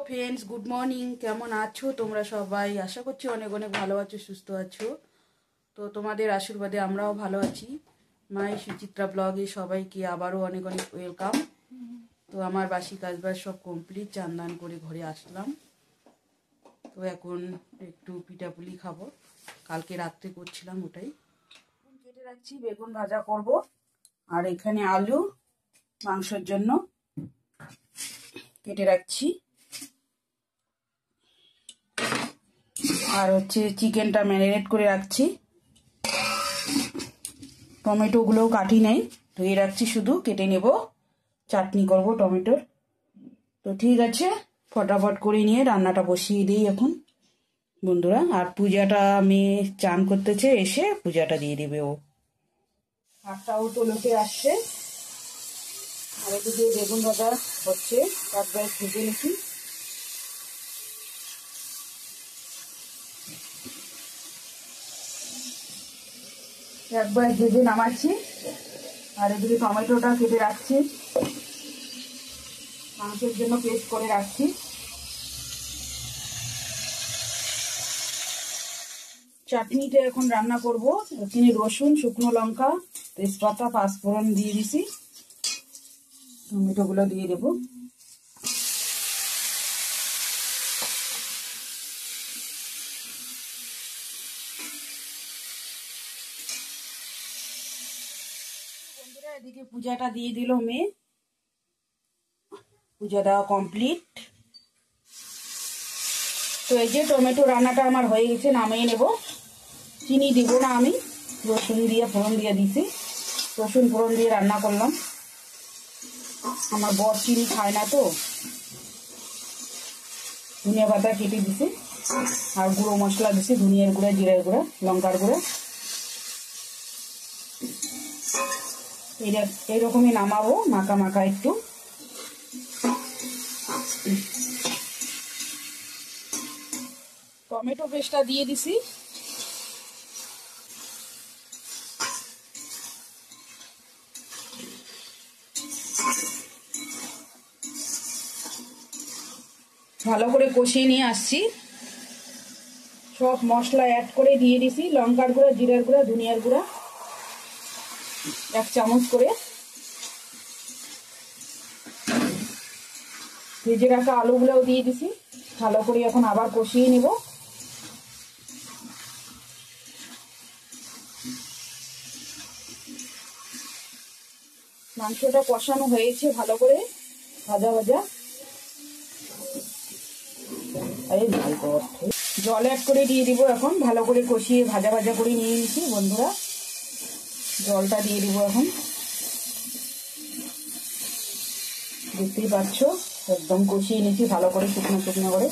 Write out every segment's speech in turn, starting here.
Friends, good morning. কেমন আছো তোমরা সবাই? আশা করছি অনেক অনেক ভালো আছো, সুস্থ আছো। তো তোমাদের আশীর্বাদে আমরাও ভালো আছি। মাই সুচিত্রা ব্লগে সবাইকে আবারও অনেক অনেক ওয়েলকাম। তো আমার বাসি কাজবাজ সব কমপ্লিট, চান দান করে ঘরে আসলাম। তো এখন একটু পিঠাপুলি খাবো, কালকে রাত্রে করছিলাম ওটাই। কেটে রাখছি, বেগুন ভাজা করব। আর এখানে আলু মাংসের জন্য কেটে রাখছি। আর চিকেনটা ম্যারিনেট করে রাখছি। টমেটোগুলোও কাটি নেই, ধুয়ে রাখছি, শুধু কেটে নেব, চাটনি করব টমেটোর। তো ঠিক আছে, ফটাফট করে নিয়ে রান্নাটা বসিয়ে দিই এখন বন্ধুরা। আর পূজাটা মেয়ে চান করতেছে, এসে পূজাটা দিয়ে দেবে ও। হাতটাও তো লোকে আসছে। আর এদিকে বেগুন ভাজা হচ্ছে, একবার ভেজে নিচ্ছি। একবার ভেজে নামাচ্ছি। আর এদিকে টমেটোটা কেটে রাখছি, মাংসের জন্য পেস্ট করে রাখছি। চাটনিটা এখন রান্না করব। এখানে রসুন, শুকনো লঙ্কা, তেজপাতা, পাঁচফোড়ন দিয়ে দিছি। টমেটোগুলো দিয়ে দেবো। বন্ধুরা, এদিকে পূজাটা দিয়ে দিল মেয়ে। পূজা দেওয়া কমপ্লিট। তো এই যে টমেটো রান্নাটা আমার হয়ে গেছে, নামিয়ে নেব। চিনি দিব না আমি, রসুন দিয়ে ফোড়ন দিয়ে দিছি। রসুন ফোড়ন দিয়ে রান্না করলাম। আমার বর চিনি খায় না, তো ধনিয়া পাতা কেটে দিছি। আর গুঁড়ো মশলা দিছি, ধনিয়ার গুঁড়া, জিরার গুঁড়া, লঙ্কার গুঁড়া। এইরকমই নামাবো, মাখা মাখা একটু। টমেটো পেস্টটা দিয়ে দিছি। ভালো করে কষিয়ে নিয়ে আসছি। সব মশলা অ্যাড করে দিয়ে দিছি, লঙ্কার গুঁড়া, জিরার গুঁড়া, ধনিয়ার গুঁড়া 1 চামচ করে। ভেজে রাখা আলুগুলোও দিয়ে দিছি। ভালো করে এখন আবার কষিয়ে নেব। মাংসটা কষানো হয়েছে ভালো করে, ভাজা ভাজা। জল অ্যাড করে দিয়ে দিব এখন, ভালো করে কষিয়ে ভাজা ভাজা করে নিয়ে নিচ্ছি বন্ধুরা। জলটা দিয়ে দিব এখন। দেখতেই পাচ্ছ, একদম কষিয়ে নিচ্ছি ভালো করে, শুকনো শুকনো করে।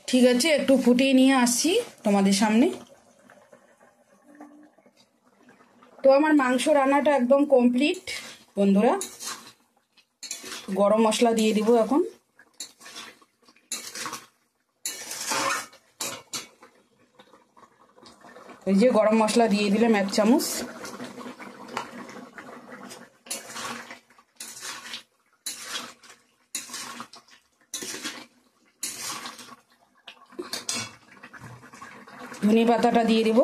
ঠিক আছে, একটু ফুটিয়ে নিয়ে আসছি তোমাদের সামনে। তো আমার মাংস রান্নাটা একদম কমপ্লিট বন্ধুরা। গরম মশলা দিয়ে দিব এখন। এই যে গরম মশলা দিয়ে দিলাম 1 চামচ। ধনে পাতাটা দিয়ে দেব।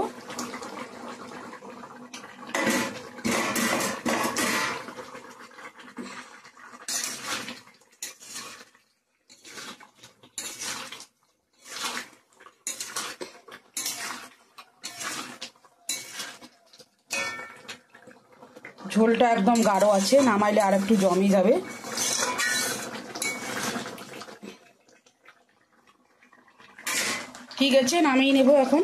ঝোলটা একদম গাঢ় আছে, নামাইলে আর একটু জমে যাবে। ঠিক আছে, নামিয়ে নেব এখন।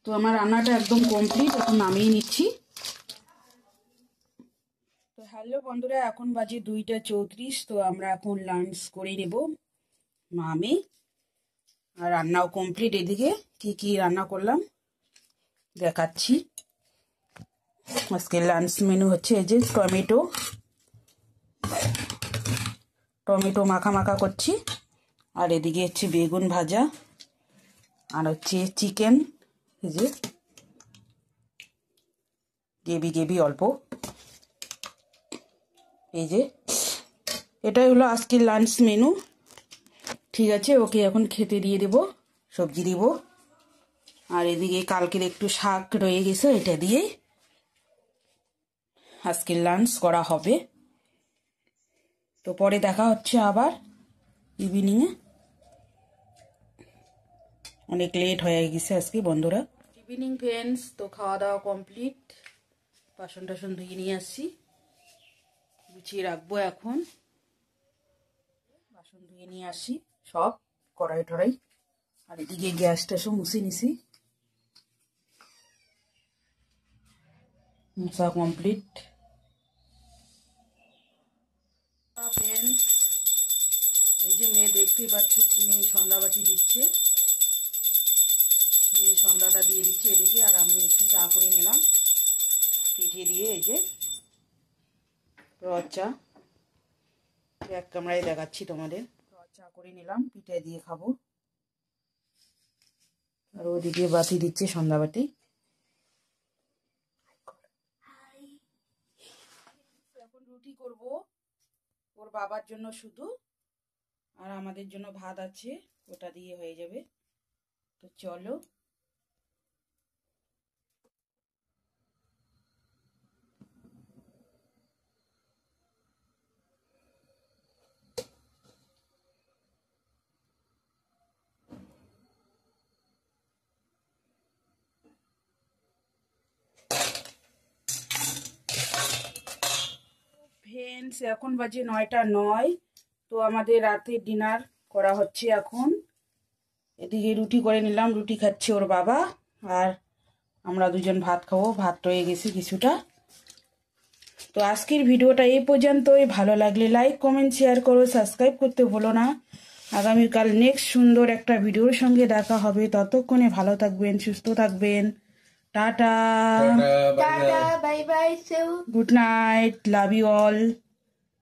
তো আমার রান্নাটা একদম কমপ্লিট, এখন নামিয়ে নিচ্ছি। তো হ্যালো বন্ধুরা, এখন বাজে 2টা 34। তো আমরা এখন লাঞ্চ করে নেব আমি, আর রান্নাও কমপ্লিট। এদিকে কি কি রান্না করলাম দেখাচ্ছি। আজকে লাঞ্চ মেনু হচ্ছে এই যে টমেটো মাখা মাখা করছি, আর এদিকে হচ্ছে বেগুন ভাজা, আর হচ্ছে চিকেন, এই যে গ্রেভি অল্প। এই যে এটাই হলো আজকের লাঞ্চ মেনু। ঠিক আছে, ওকে এখন খেতে দিয়ে দেব, সবজি দিব। আর এদিকে কালকের একটু শাক রয়ে গেছে, এটা দিয়ে আজকের লাঞ্চ করা হবে। তো পরে দেখা হচ্ছে আবার ইভিনিংয়ে। অনেক লেট হয়ে গেছে আজকে বন্ধুরা। ইভিনিং ফ্রেন্ডস, তো খাওয়া দাওয়া কমপ্লিট, বাসন টাসন ধুয়ে নিয়ে আসছি, গুছিয়ে রাখবো এখন। বাসন ধুয়ে নিয়ে আসি সব, কড়াই টড়াই, আর এদিকে গ্যাসটা সব মুছে নিছি, মুছা কমপ্লিট। ফ্রেন্ডস, এই যে মেয়ে দেখতেই পাচ্ছ, মেয়ে সন্ধ্যাবাতি দিচ্ছে, মেয়ে সন্ধ্যাটা দিয়ে দিচ্ছে এদিকে, আর আমি একটু চা করে নিলাম পিঠে দিয়ে। এই যে রদ চা, এক ক্যামেরায় দেখাচ্ছি তোমাদের। রদ চা করে নিলাম, পিঠে দিয়ে খাবো। আর ওদিকে বাতি দিচ্ছে সন্ধ্যাবাতি। এখন রুটি করব ওর বাবার জন্য শুধু, আর আমাদের জন্য ভাত আছে, ওটা দিয়ে হয়ে যাবে। তো চলো। ফ্রেন্ডস, এখন বাজে 9টা 9। তো আমাদের রাতের ডিনার করা হচ্ছে এখন। এদিকে রুটি করে নিলাম, রুটি খাচ্ছে ওর বাবা, আর আমরা দুজন ভাত খাবো, ভাত রয়ে গেছে কিছুটা। তো আজকের ভিডিওটা এই পর্যন্তই। ভালো লাগলে লাইক কমেন্ট শেয়ার করো, সাবস্ক্রাইব করতে ভুলো না। আগামীকাল নেক্সট সুন্দর একটা ভিডিওর সঙ্গে দেখা হবে। ততক্ষণে ভালো থাকবেন, সুস্থ থাকবেন। টাটা, Bye bye. Good night, love you all.